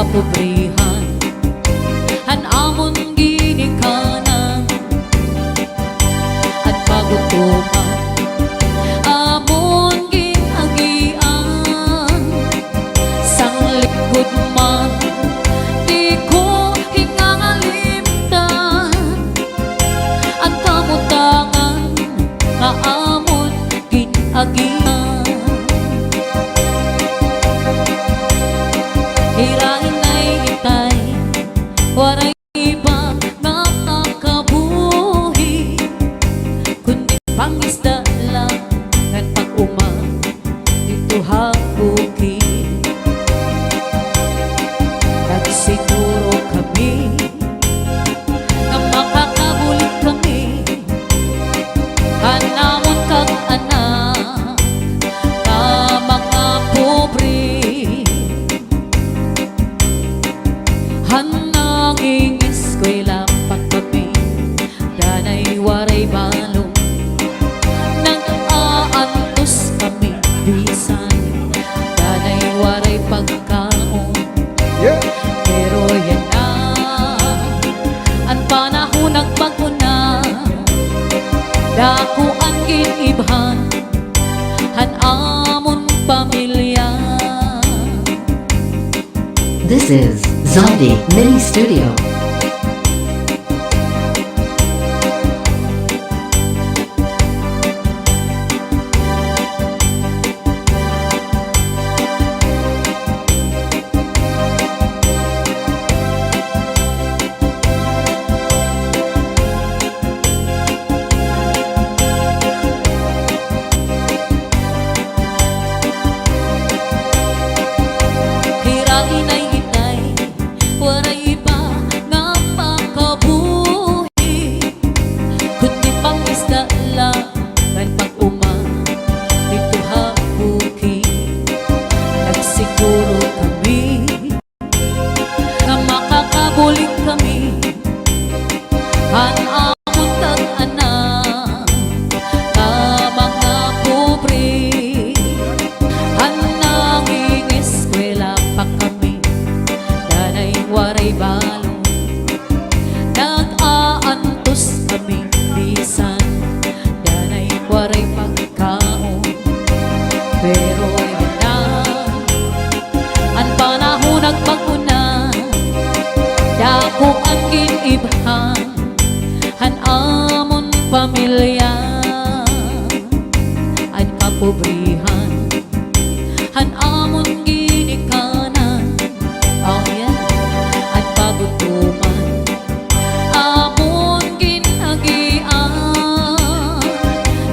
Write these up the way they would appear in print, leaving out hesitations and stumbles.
kapobrihan, hanamon ginikanan at pagutuman, amon ginagian sang likod man, di ko hingangalimtan ang kamutangan nga amon ginagian. Hirain ay itay, waray iba nga nakabuhi, kundi pangisda lang ng pag-uma dito habuki. Nagsiguro kami na makakabulit kami, hanamon kag anak na mga pobre. Hananging eskwela pagkabi, danay waray balong, nag-aantos kami bisan, danay waray pagkaon. Pero yan na, ang panahon nagbago na, dako ang ginibhan, hanamon pamilya. This is Zombie Mini Studio. Hirain ay itay, waray iba nga makabuhi, kundi pangisda lang ng pag-uma dito habuki. Nagsiguro kami na makakabuling kami, hanamon kag anak na mga pobre. Hananging eskwela pa kami, danay waray balong, nag-aantos kami bisan, danay waray pagkaon. Pero yan na, ang panahon nagbago na, dako ang ginibhan, hanamon pamilya at kapobrihan, hanamon ginikanan, oh yeah, at pagutuman, amon ginagian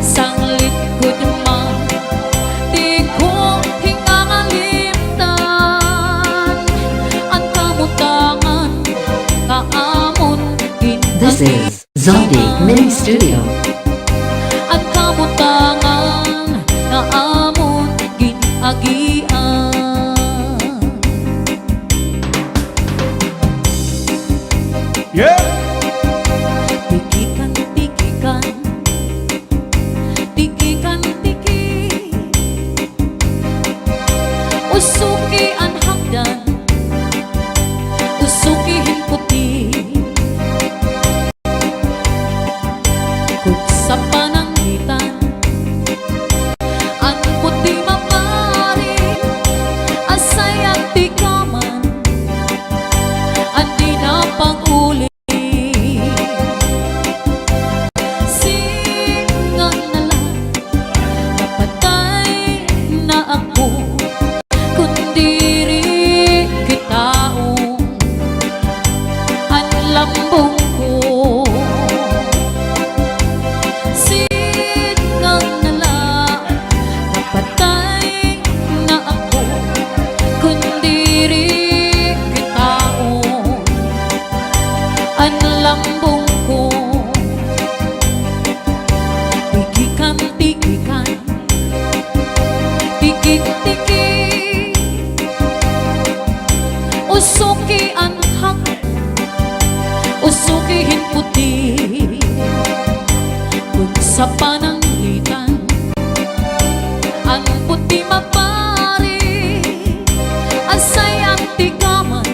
sang likod man, di ko hingangalimtan ang kamutangan nga amon This is Zombie Mini Studio. ang kamutangan na amon ginagian. Yeah! Tikikan, tikikan, tikikan, tiki, usuki ang hagdan, usukihin puti, kung sa panangitan, ang puti mapari, asay at tikaman, andi na pag-uli. Singan na lang, napatay na ako, kundi rin kitaong ang lambong ko. Singan na lang, napatay na ako, kundi rin kitaong ang lambong ko. Tikikan, tikikan, tikik, tiki, usuki ang hak, usukihin puti, kung sa pananglitan, ang puti mapari, asay ang tikaman,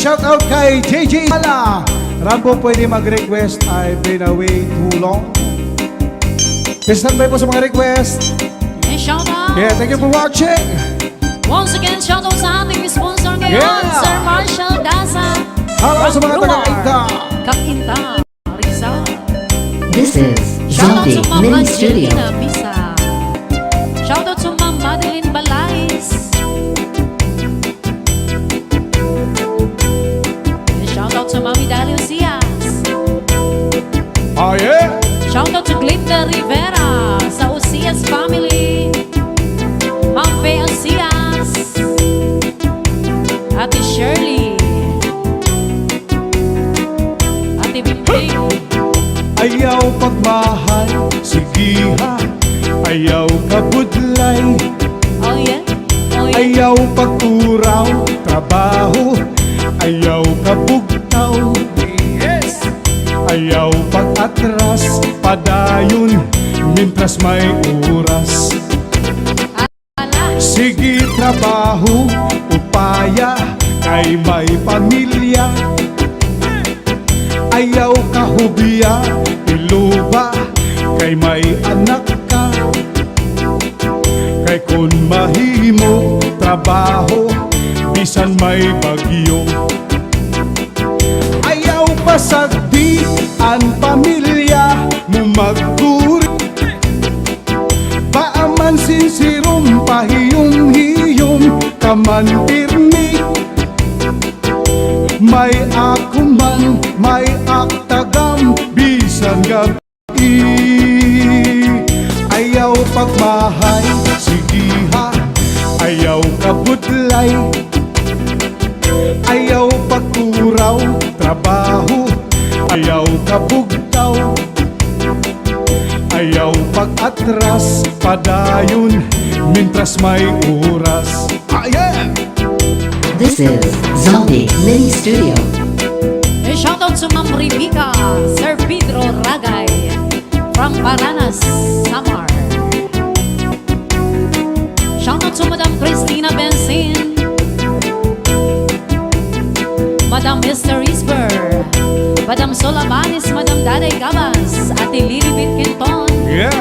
shout out kay JJ Sala. Rambo, pwede mag-request. I've been away too long. Standby po sa mga request. And shout out. Yeah, thank you for watching. Once again, shout out sa ating sponsor ngayon, Yeah. Sir Marshall Daza. Hello sa mga From Rumar, taga-Inta. Kakinta, Rizal. This is Shout out Zombie to Ma'am Mini Studio. Angelina Bisa. Shout out to Ma'am Madeline Balais. And shout out to Mami Dario Cias. Oh yeah. Shout out to Glinda Rivera sa Ucias family. Ma'am Bea Cias. Ate Shirley. Ate Bimbing. Ayaw pagmahal, sige ha. Ayaw kabudlay, Oh yeah? Oh yeah? ayaw pagturaw, trabaho. Ayaw kabugtaw, yes. Ayaw pag-atras, padayon, mintras may oras. Ala. Sige trabaho, upaya, kay may pamilya. Ayaw kahubiya, iluba, kay may anak ka. Kay kun mahimo, trabaho, bisan may bagyo. Ayaw pasagdi, ang pamilya mo magturi. Paaman sinsirom, pahiyong-hiyong, kaman pirmi. May ako man, may aktagam, bisan gabi. Ayaw pagmahay, sige ha. Ayaw kabudlay, ayaw pagturaw, trabaho. Ayaw kabugtaw, ayaw pag-atras, padayon, mintras may oras. Ah, yeah! This is Zombie Mini Studio. And shout out to Ma'am Rebecca, Sir Pedro Ragay from Paranas, Samar. Shout out to Madam Christina Bensin, Madam Esther Isber, Madam Solabanis, Madam Daday Gabas, Ate Lilibet Quinton, Yeah!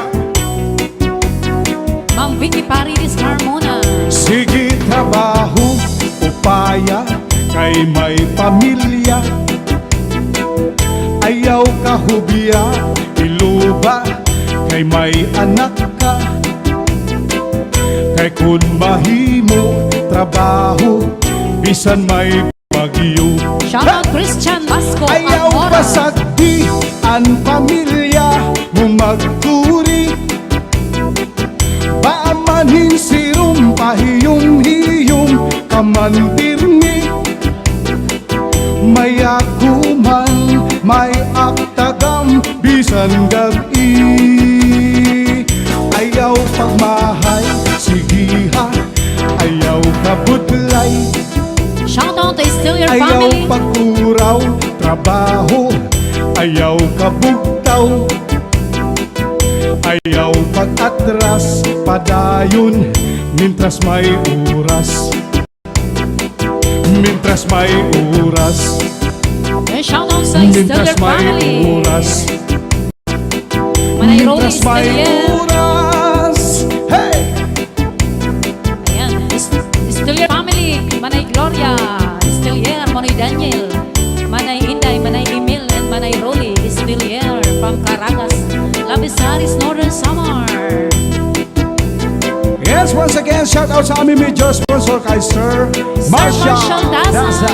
Ma'am Vicky Paridis Carmona. Sige trabaho, upaya, kay may pamilya. Ayaw kahubiya, iluba, kay may anak ka. Kay kun mahimo, trabaho, bisan may bagyo. Shout out Christian Masco Ayaw Amora. pasagdi, ang pamilya mo magturi. Paamanin sirum, pahiyong-hiyong, kaman pirmi. May ako man, may aktagam, bisan gabi. Ayaw pagmahay, sige ha. Ayaw kabudlay, Shout out to Still Your ayaw Family. pagturaw, trabaho. Ayaw kabugtaw, ayaw pag-atras, padayon, mintras may oras. Mintras may oras, And shout out sa Still mintras Your may Family. oras. Manay Rolly Mintras may Stelier. oras. Hey! Ayan, Still Your Family. Manay Gloria Stelier, Manay Daniel, Manay Inday, Manay Emil, and Manay Rolly Stelier from Caragas, Labisaris, Northern Samar. Yes, once again, shout out sa aming major sponsor kay Sir Marshall Marshall Daza. Daza.